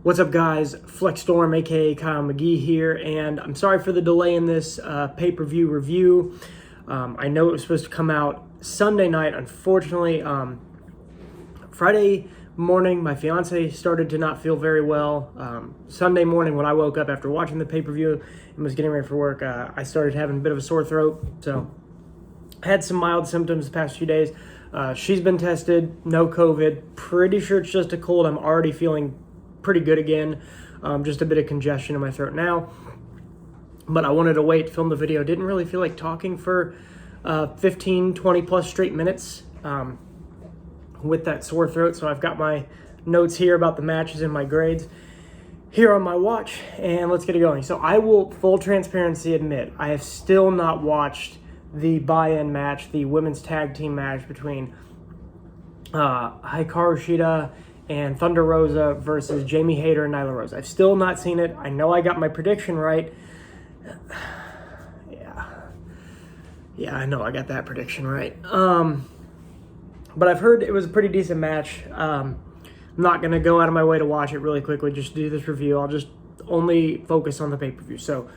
What's up, guys? Flex Storm, aka Kyle McGee here, and I'm sorry for the delay in this pay-per-view review. I know it was supposed to come out Sunday night. Unfortunately, Friday morning, my fiance started to not feel very well. Sunday morning, when I woke up after watching the pay-per-view and was getting ready for work, I started having a bit of a sore throat. So I had some mild symptoms the past few days. She's been tested, no COVID. Pretty sure it's just a cold. I'm already feeling pretty good again. Just a bit of congestion in my throat now. But I wanted to wait, film the video. Didn't really feel like talking for 15, 20 plus straight minutes with that sore throat. So I've got my notes here about the matches and my grades here on my watch. And let's get it going. So I will, full transparency, admit, I have still not watched the buy-in match, the women's tag team match between Hikaru Shida and Thunder Rosa versus Jamie Hayter and Nyla Rose. I've still not seen it. I know I got my prediction right. Yeah, I know I got that prediction right. But I've heard it was a pretty decent match. I'm not going to go out of my way to watch it really quickly just to do this review. I'll just only focus on the pay-per-view. So,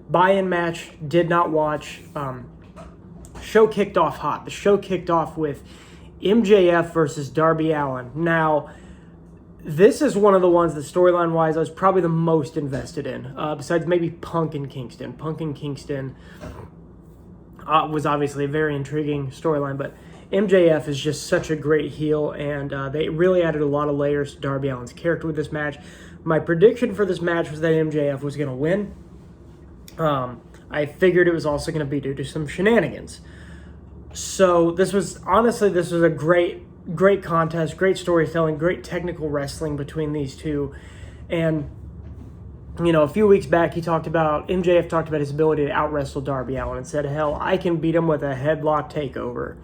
buy-in match, did not watch. Show kicked off hot. The show kicked off with MJF versus Darby Allen. Now, this is one of the ones that storyline-wise I was probably the most invested in, besides maybe Punk and Kingston. Punk and Kingston was obviously a very intriguing storyline, but MJF is just such a great heel, and they really added a lot of layers to Darby Allen's character with this match. My prediction for this match was that MJF was going to win. I figured it was also going to be due to some shenanigans. So this was a great contest, great storytelling, great technical wrestling between these two. And, you know, a few weeks back, MJF talked about his ability to out-wrestle Darby Allen and said, hell, I can beat him with a headlock takeover.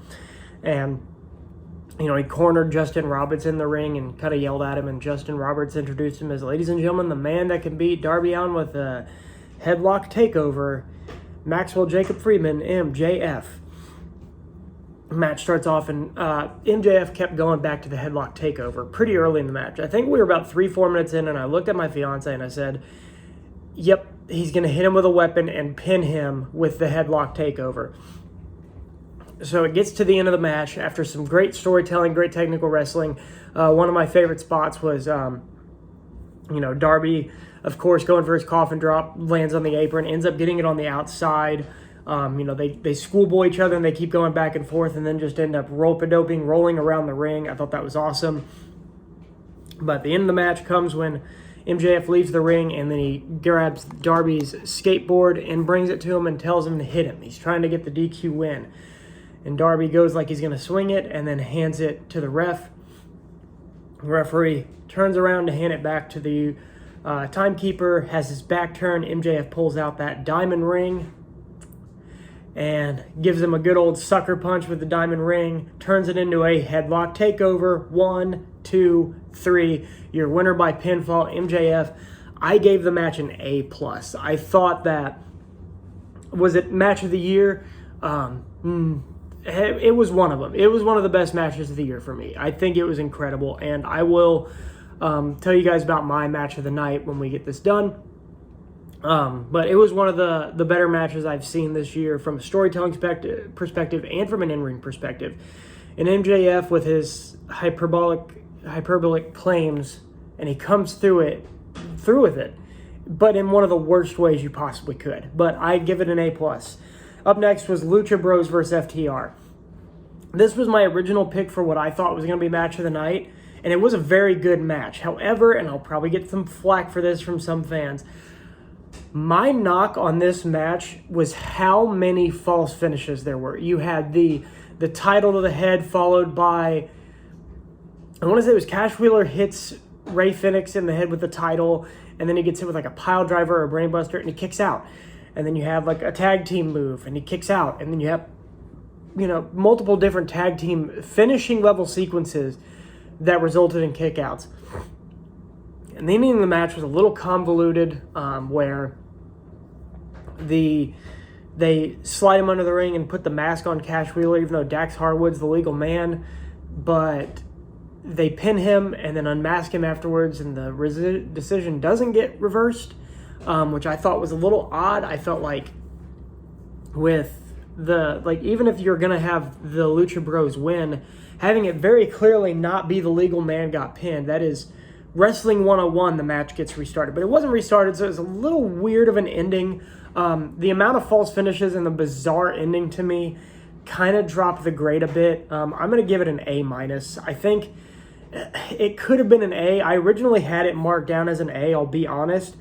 And, you know, he cornered Justin Roberts in the ring and kind of yelled at him, and Justin Roberts introduced him as, ladies and gentlemen, the man that can beat Darby Allen with a headlock takeover, Maxwell Jacob Friedman, MJF. Match starts off, and MJF kept going back to the headlock takeover pretty early in the match. I think we were about 3-4 minutes in, and I looked at my fiance and I said, yep, he's going to hit him with a weapon and pin him with the headlock takeover. So it gets to the end of the match after some great storytelling, great technical wrestling. One of my favorite spots was, Darby, of course, going for his coffin drop, lands on the apron, ends up getting it on the outside. They schoolboy each other and they keep going back and forth and then just end up rope-a-doping, rolling around the ring. I thought that was awesome. But the end of the match comes when MJF leaves the ring and then he grabs Darby's skateboard and brings it to him and tells him to hit him. He's trying to get the DQ win. And Darby goes like he's going to swing it and then hands it to the ref. The referee turns around to hand it back to the timekeeper, has his back turned. MJF pulls out that diamond ring and gives him a good old sucker punch with the diamond ring, turns it into a headlock takeover. 1, 2, 3. Your winner by pinfall, MJF. I gave the match an A+. I thought that, was it match of the year? It was one of them. It was one of the best matches of the year for me. I think it was incredible, and I will tell you guys about my match of the night when we get this done. But it was one of the better matches I've seen this year from a storytelling perspective and from an in-ring perspective. And MJF with his hyperbolic claims, and he comes through with it, but in one of the worst ways you possibly could. But I give it an A+. Up next was Lucha Bros vs. FTR. This was my original pick for what I thought was going to be match of the night, and it was a very good match. However, and I'll probably get some flack for this from some fans, my knock on this match was how many false finishes there were. You had the title to the head followed by, I want to say it was Cash Wheeler hits Ray Phoenix in the head with the title, and then he gets hit with like a pile driver or a brain buster, and he kicks out. And then you have like a tag team move, and he kicks out. And then you have, multiple different tag team finishing level sequences that resulted in kickouts. And the ending of the match was a little convoluted, where they slide him under the ring and put the mask on Cash Wheeler, even though Dax Harwood's the legal man. But they pin him and then unmask him afterwards, and the decision doesn't get reversed, which I thought was a little odd. I felt like with even if you're going to have the Lucha Bros win, having it very clearly not be the legal man got pinned, that is Wrestling 101, the match gets restarted. But it wasn't restarted, so it was a little weird of an ending. The amount of false finishes and the bizarre ending to me kind of dropped the grade a bit. I'm going to give it an A-. I think it could have been an A. I originally had it marked down as an A, I'll be honest.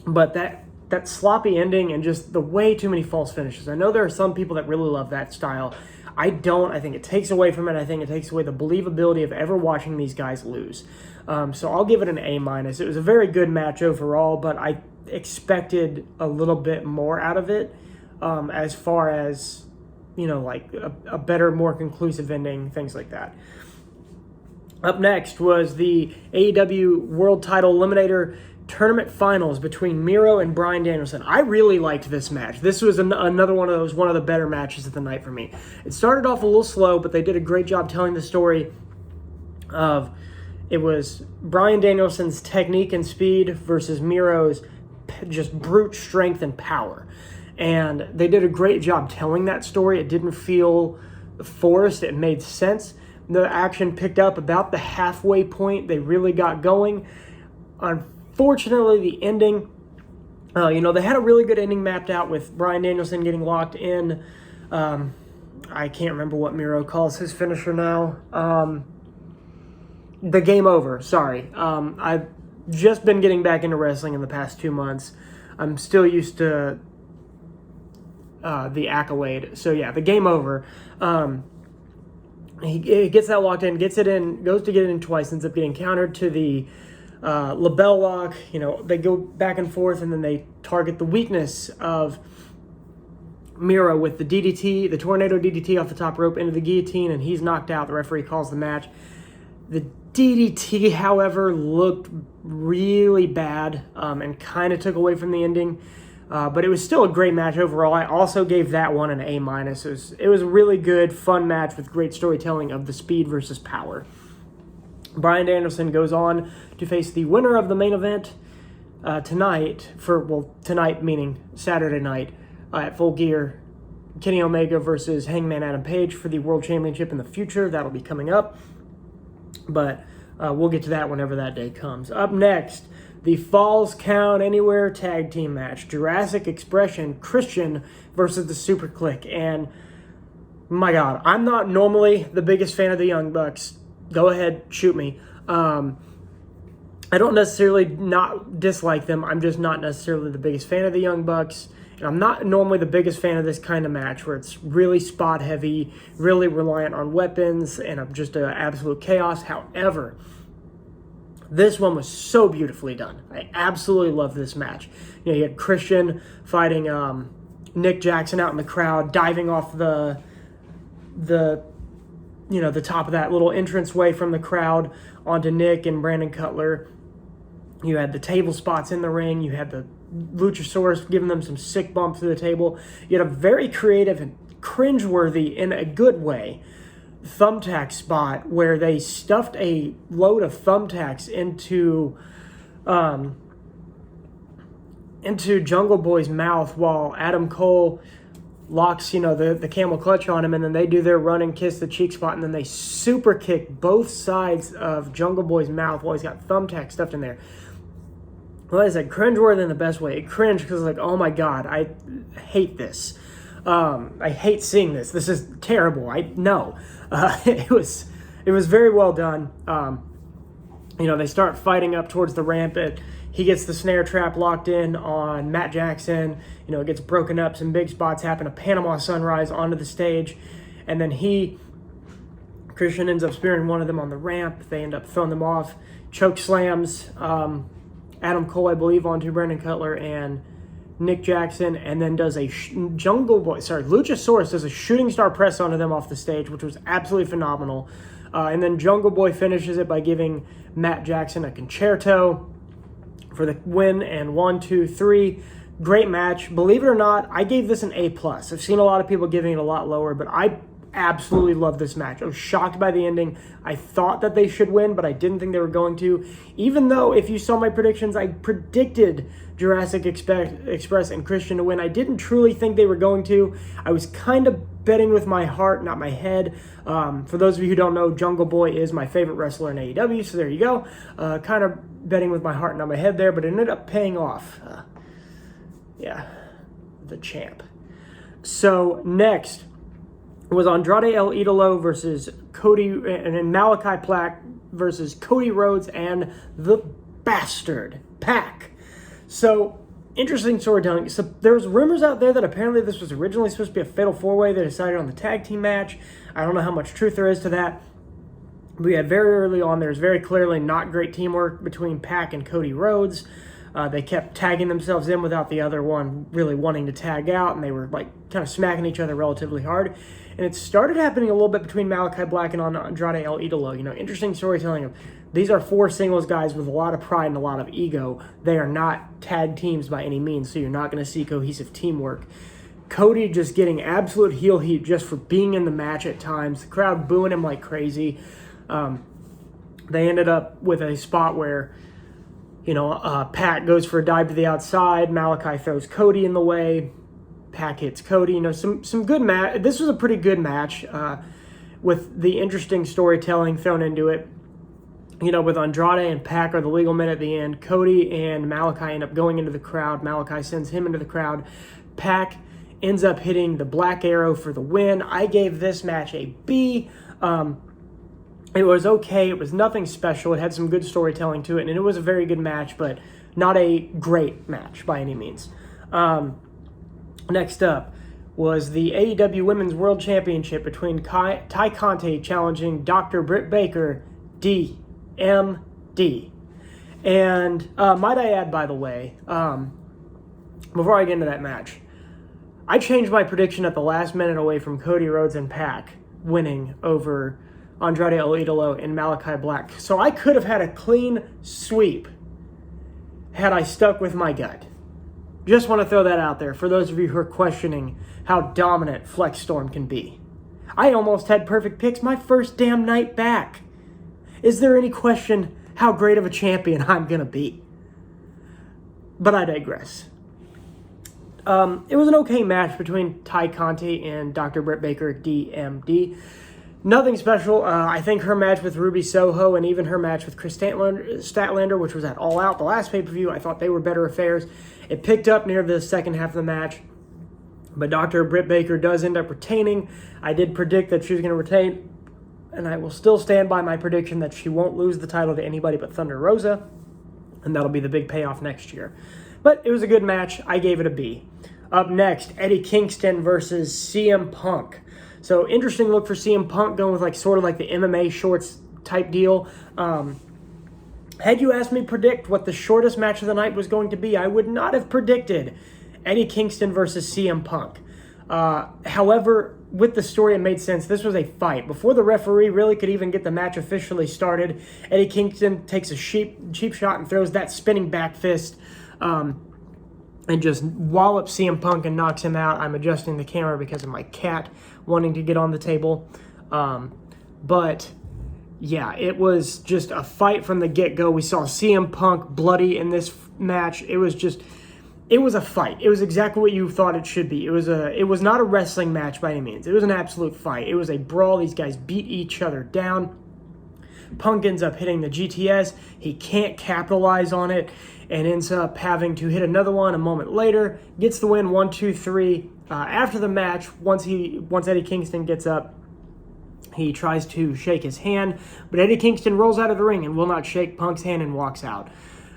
But that sloppy ending and just the way too many false finishes. I know there are some people that really love that style. I don't. I think it takes away from it. I think it takes away the believability of ever watching these guys lose. So I'll give it an A-. It was a very good match overall, but I expected a little bit more out of it as far as, like a better, more conclusive ending, things like that. Up next was the AEW World Title Eliminator Tournament Finals between Miro and Bryan Danielson. I really liked this match. This was another one of the better matches of the night for me. It started off a little slow, but they did a great job telling the story of it was Bryan Danielson's technique and speed versus Miro's just brute strength and power. And they did a great job telling that story. It didn't feel forced. It made sense. The action picked up about the halfway point. They really got going. Unfortunately, the ending, they had a really good ending mapped out with Bryan Danielson getting locked in. I can't remember what Miro calls his finisher now. The game over, sorry. I've just been getting back into wrestling in the past 2 months. I'm still used to the accolade. So, yeah, the game over. He gets that locked in, gets it in, goes to get it in twice, ends up getting countered to the label lock. They go back and forth, and then they target the weakness of Miro with the DDT, the tornado DDT off the top rope into the guillotine, and he's knocked out. The referee calls the match. The DDT, however, looked really bad and kind of took away from the ending. But it was still a great match overall. I also gave that one an A-. It was a really good, fun match with great storytelling of the speed versus power. Bryan Danielson goes on to face the winner of the main event tonight, tonight meaning Saturday night, at Full Gear, Kenny Omega versus Hangman Adam Page for the World Championship in the future. That'll be coming up. But we'll get to that whenever that day comes. Up next, the Falls Count Anywhere Tag Team match. Jurassic Expression, Christian versus the Super Click. And, my God, I'm not normally the biggest fan of the Young Bucks. Go ahead, shoot me. I don't necessarily not dislike them. I'm just not necessarily the biggest fan of the Young Bucks. And I'm not normally the biggest fan of this kind of match where it's really spot heavy, really reliant on weapons, and just an absolute chaos. However, this one was so beautifully done. I absolutely love this match. You had Christian fighting Nick Jackson out in the crowd, diving off the top of that little entranceway from the crowd onto Nick and Brandon Cutler. You had the table spots in the ring. You had the Luchasaurus giving them some sick bumps to the table. You had a very creative and cringeworthy, in a good way, thumbtack spot where they stuffed a load of thumbtacks into Jungle Boy's mouth while Adam Cole locks, the camel clutch on him, and then they do their run and kiss the cheek spot, and then they super kick both sides of Jungle Boy's mouth while he's got thumbtacks stuffed in there. Well, I said, cringeworthy in the best way. It cringed because, oh my God, I hate this. I hate seeing this. This is terrible. It was very well done. They start fighting up towards the ramp. He gets the snare trap locked in on Matt Jackson. It gets broken up. Some big spots happen. A Panama Sunrise onto the stage. And then Christian ends up spearing one of them on the ramp. They end up throwing them off. Choke slams Adam Cole, I believe, onto Brandon Cutler and Nick Jackson, and then does Luchasaurus does a shooting star press onto them off the stage, which was absolutely phenomenal. And then Jungle Boy finishes it by giving Matt Jackson a concerto for the win, and 1, 2, 3. Great match. Believe it or not, I gave this an A+. I've seen a lot of people giving it a lot lower, but I absolutely loved this match. I was shocked by the ending. I thought that they should win, but I didn't think they were going to. Even though, if you saw my predictions, I predicted Jurassic Express and Christian to win. I didn't truly think they were going to. I was kind of betting with my heart, not my head. For those of you who don't know, Jungle Boy is my favorite wrestler in AEW, so there you go. Kind of betting with my heart, not my head there, but it ended up paying off. The champ. So next was Andrade El Idolo versus Cody, and Malachi Black versus Cody Rhodes and the Bastard Pack. So, interesting storytelling. So, there's rumors out there that apparently this was originally supposed to be a fatal four-way. They decided on the tag team match. I don't know how much truth there is to that. We had very early on, there's very clearly not great teamwork between Pac and Cody Rhodes. They kept tagging themselves in without the other one really wanting to tag out, and they were like kind of smacking each other relatively hard. And it started happening a little bit between Malachi Black and Andrade El Idolo. You know, interesting storytelling of these are four singles guys with a lot of pride and a lot of ego. They are not tag teams by any means, so you're not going to see cohesive teamwork. Cody just getting absolute heel heat just for being in the match at times. The crowd booing him like crazy. They ended up with a spot where, Pat goes for a dive to the outside. Malachi throws Cody in the way. Pac hits Cody. Some good match. This was a pretty good match with the interesting storytelling thrown into it. With Andrade and Pac are the legal men at the end. Cody and Malachi end up going into the crowd. Malachi sends him into the crowd. Pac ends up hitting the Black Arrow for the win. I gave this match a B. It was okay. It was nothing special. It had some good storytelling to it, and it was a very good match, but not a great match by any means. Next up was the AEW Women's World Championship between Ty Conti challenging Dr. Britt Baker, DMD. And might I add, by the way, before I get into that match, I changed my prediction at the last minute away from Cody Rhodes and Pac winning over Andrade El Idolo and Malachi Black. So I could have had a clean sweep had I stuck with my gut. Just want to throw that out there for those of you who are questioning how dominant Flex Storm can be. I almost had perfect picks my first damn night back. Is there any question how great of a champion I'm going to be? But I digress. It was an okay match between Ty Conti and Dr. Britt Baker, DMD. Nothing special. I think her match with Ruby Soho and even her match with Chris Statlander, which was at All Out, the last pay-per-view, I thought they were better affairs. It picked up near the second half of the match, but Dr. Britt Baker does end up retaining. I did predict that she was going to retain, and I will still stand by my prediction that she won't lose the title to anybody but Thunder Rosa, and that'll be the big payoff next year. But it was a good match. I gave it a B. Up next, Eddie Kingston versus CM Punk. So, interesting look for CM Punk going with sort of the MMA shorts type deal. Had you asked me to predict what the shortest match of the night was going to be, I would not have predicted Eddie Kingston versus CM Punk. However, with the story, it made sense. This was a fight. Before the referee really could even get the match officially started, Eddie Kingston takes a cheap shot and throws that spinning back fist and just wallops CM Punk and knocks him out. I'm adjusting the camera because of my cat wanting to get on the table. But yeah, it was just a fight from the get-go. We saw CM Punk bloody in this match. It was a fight. It was exactly what you thought it should be. It was not a wrestling match by any means. It was an absolute fight. It was a brawl. These guys beat each other down. Punk ends up hitting the GTS. He can't capitalize on it and ends up having to hit another one a moment later. Gets the win 1, 2, 3. After the match, once Eddie Kingston gets up, he tries to shake his hand, but Eddie Kingston rolls out of the ring and will not shake Punk's hand and walks out.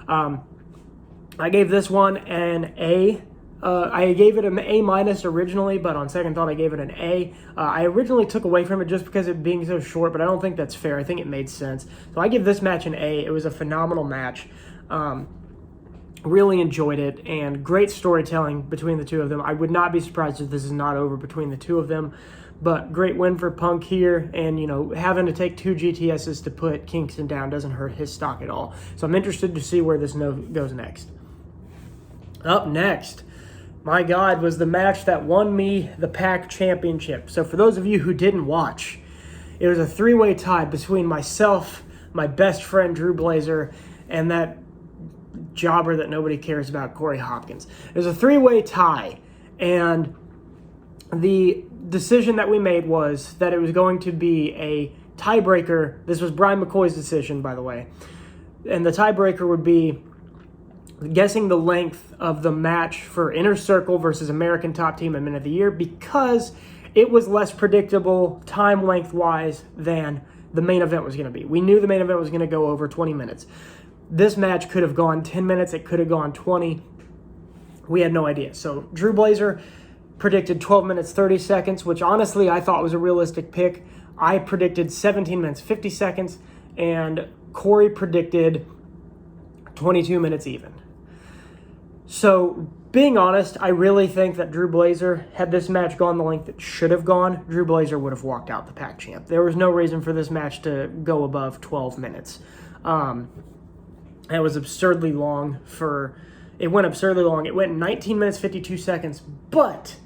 I gave this one an A. I gave it an A- originally, but on second thought, I gave it an A. I originally took away from it just because it being so short, but I don't think that's fair. I think it made sense. So I give this match an A. It was a phenomenal match. Really enjoyed it, and great storytelling between the two of them. I would not be surprised if this is not over between the two of them, but great win for Punk here, and having to take 2 GTSs to put Kingston down doesn't hurt his stock at all. So I'm interested to see where this goes next. Up next, my God, was the match that won me the ThePack Championship. So for those of you who didn't watch, it was a three-way tie between myself, my best friend Drew Blazer, and that jobber that nobody cares about, Corey Hopkins. It was a three-way tie, and the decision that we made was that it was going to be a tiebreaker. This was Brian McCoy's decision, by the way. And the tiebreaker would be guessing the length of the match for Inner Circle versus American Top Team and Men of the Year, because it was less predictable time length-wise than the main event was going to be. We knew the main event was going to go over 20 minutes. This match could have gone 10 minutes. It could have gone 20. We had no idea. So Drew Blazer predicted 12 minutes, 30 seconds, which honestly I thought was a realistic pick. I predicted 17 minutes, 50 seconds, and Corey predicted 22 minutes even. So, being honest, I really think that Drew Blazer, had this match gone the length it should have gone, Drew Blazer would have walked out the ThePack champ. There was no reason for this match to go above 12 minutes. It was absurdly long it went absurdly long. It went 19 minutes, 52 seconds, but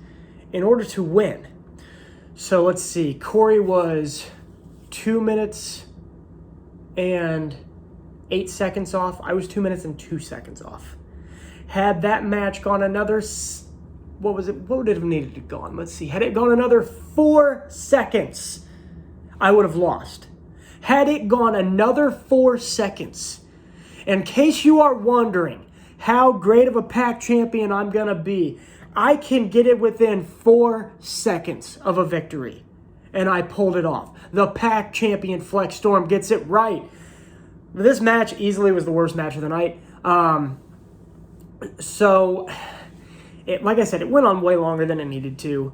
in order to win, so let's see, Corey was 2 minutes and 8 seconds off. I was 2 minutes and 2 seconds off. Had that match gone another, what would it have needed to go on? Let's see. Had it gone another 4 seconds, I would have lost. Had it gone another 4 seconds, in case you are wondering how great of a ThePack champion I'm going to be, I can get it within 4 seconds of a victory. And I pulled it off. The ThePack champion Flex Storm gets it right. This match easily was the worst match of the night. So, like I said, it went on way longer than it needed to.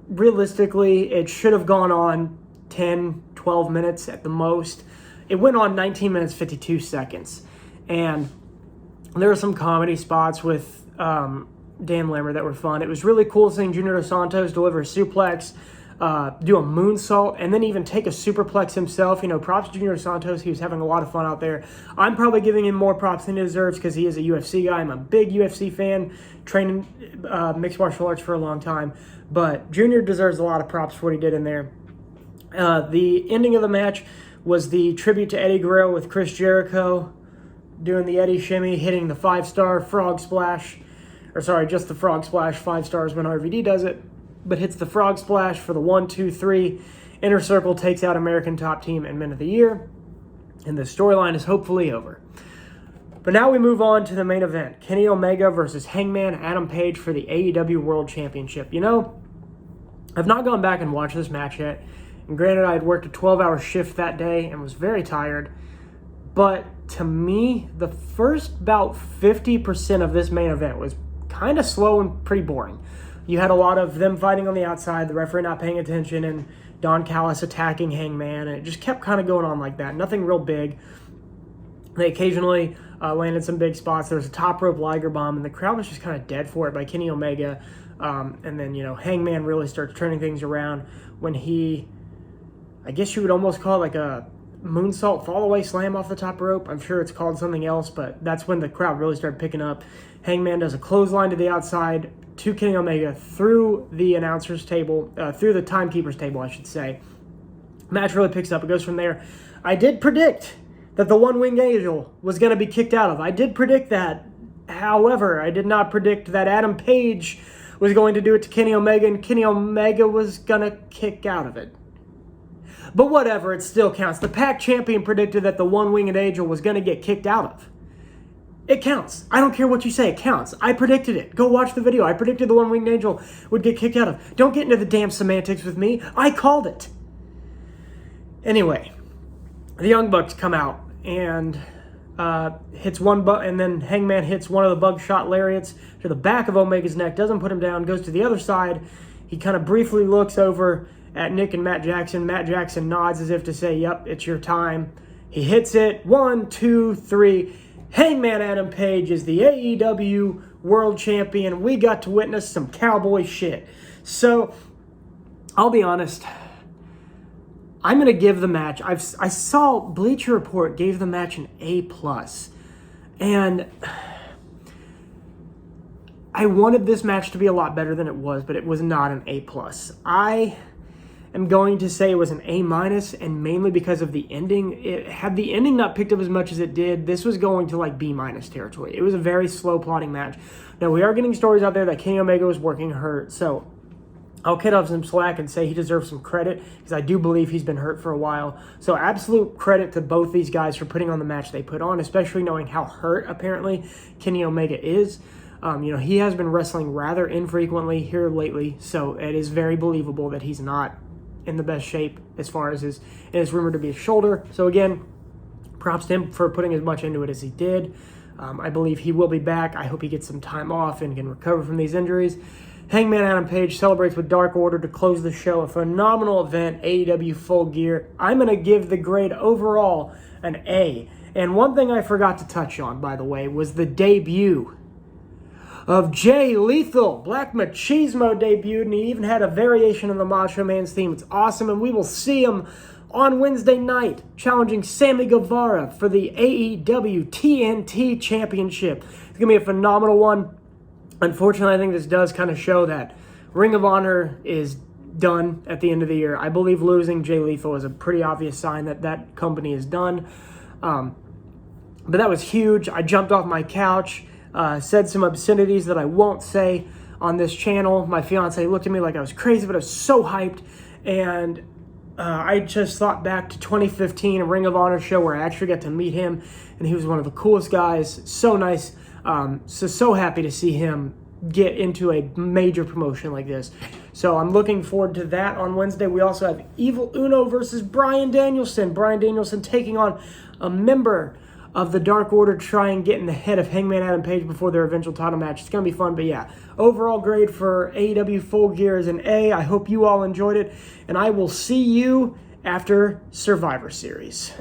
Realistically, it should have gone on 10, 12 minutes at the most. It went on 19 minutes, 52 seconds. And there were some comedy spots with Dan Lammer that were fun. It was really cool seeing Junior Dos Santos deliver a suplex, do a moonsault, and then even take a superplex himself. You know, props to Junior Dos Santos. He was having a lot of fun out there. I'm probably giving him more props than he deserves because he is a UFC guy. I'm a big UFC fan, training mixed martial arts for a long time. But Junior deserves a lot of props for what he did in there. The ending of the match was the tribute to Eddie Guerrero with Chris Jericho doing the Eddie shimmy, hitting the 5-star frog splash. Or sorry, just the frog splash, 5 stars when RVD does it. But hits the frog splash for the 1, 2, 3. Inner Circle takes out American Top Team and Men of the Year. And the storyline is hopefully over. But now we move on to the main event. Kenny Omega versus Hangman Adam Page for the AEW World Championship. You know, I've not gone back and watched this match yet. And granted, I had worked a 12-hour shift that day and was very tired. But to me, the first about 50% of this main event was kind of slow and pretty boring. You had a lot of them fighting on the outside, the referee not paying attention, and Don Callis attacking Hangman, and it just kept kind of going on like that. Nothing real big. They occasionally landed some big spots. There was a top rope Liger bomb, and the crowd was just kind of dead for it by Kenny Omega. And then, you know, Hangman really starts turning things around when he, I guess you would almost call it like a moonsault fall-away slam off the top rope. I'm sure it's called something else, but that's when the crowd really started picking up. Hangman does a clothesline to the outside to Kenny Omega through the announcer's table, through the timekeeper's table, I should say. Match really picks up. It goes from there. I did predict that the One-Winged Angel was going to be kicked out of. I did predict that. However, I did not predict that Adam Page was going to do it to Kenny Omega, and Kenny Omega was going to kick out of it. But whatever, it still counts. The ThePack Champion predicted that the One-Winged Angel was going to get kicked out of. It counts. I don't care what you say. It counts. I predicted it. Go watch the video. I predicted the One-Winged Angel would get kicked out of. Don't get into the damn semantics with me. I called it. Anyway, the Young Bucks come out and hits one and then Hangman hits one of the bug shot lariats to the back of Omega's neck. Doesn't put him down. Goes to the other side. He kind of briefly looks over at Nick and Matt Jackson. Matt Jackson nods as if to say, "Yep, it's your time." He hits it. 1, 2, 3. Hangman Adam Page is the AEW World Champion. We got to witness some cowboy shit. So, I'll be honest. I'm going to give the match. I saw Bleacher Report gave the match an A+. And I wanted this match to be a lot better than it was, but it was not an A+. I am going to say it was an A-, and mainly because of the ending. Had the ending not picked up as much as it did, this was going to like B- territory. It was a very slow plotting match. Now, we are getting stories out there that Kenny Omega was working hurt, so I'll cut off some slack and say he deserves some credit because I do believe he's been hurt for a while. So absolute credit to both these guys for putting on the match they put on, especially knowing how hurt apparently Kenny Omega is. He has been wrestling rather infrequently here lately, so it is very believable that he's not in the best shape as far as it is rumored to be his shoulder. So again, props to him for putting as much into it as he did. I believe he will be back. I hope he gets some time off and can recover from these injuries. Hangman Adam Page celebrates with Dark Order to close the show. A phenomenal event, AEW Full Gear. I'm going to give the grade overall an A. And one thing I forgot to touch on, by the way, was the debut of Jay Lethal. Black Machismo debuted, and he even had a variation of the Macho Man's theme. It's awesome, and we will see him on Wednesday night challenging Sammy Guevara for the AEW TNT Championship. It's going to be a phenomenal one. Unfortunately, I think this does kind of show that Ring of Honor is done at the end of the year. I believe losing Jay Lethal is a pretty obvious sign that that company is done. But that was huge. I jumped off my couch, said some obscenities that I won't say on this channel. My fiance looked at me like I was crazy, but I was so hyped. And I just thought back to 2015, a Ring of Honor show where I actually got to meet him, and he was one of the coolest guys. So nice. So happy to see him get into a major promotion like this. So I'm looking forward to that on Wednesday. We also have Evil Uno versus Bryan Danielson. Bryan Danielson taking on a member of the Dark Order, try and get in the head of Hangman Adam Page before their eventual title match. It's going to be fun, but yeah, overall grade for AEW Full Gear is an A. I hope you all enjoyed it, and I will see you after Survivor Series.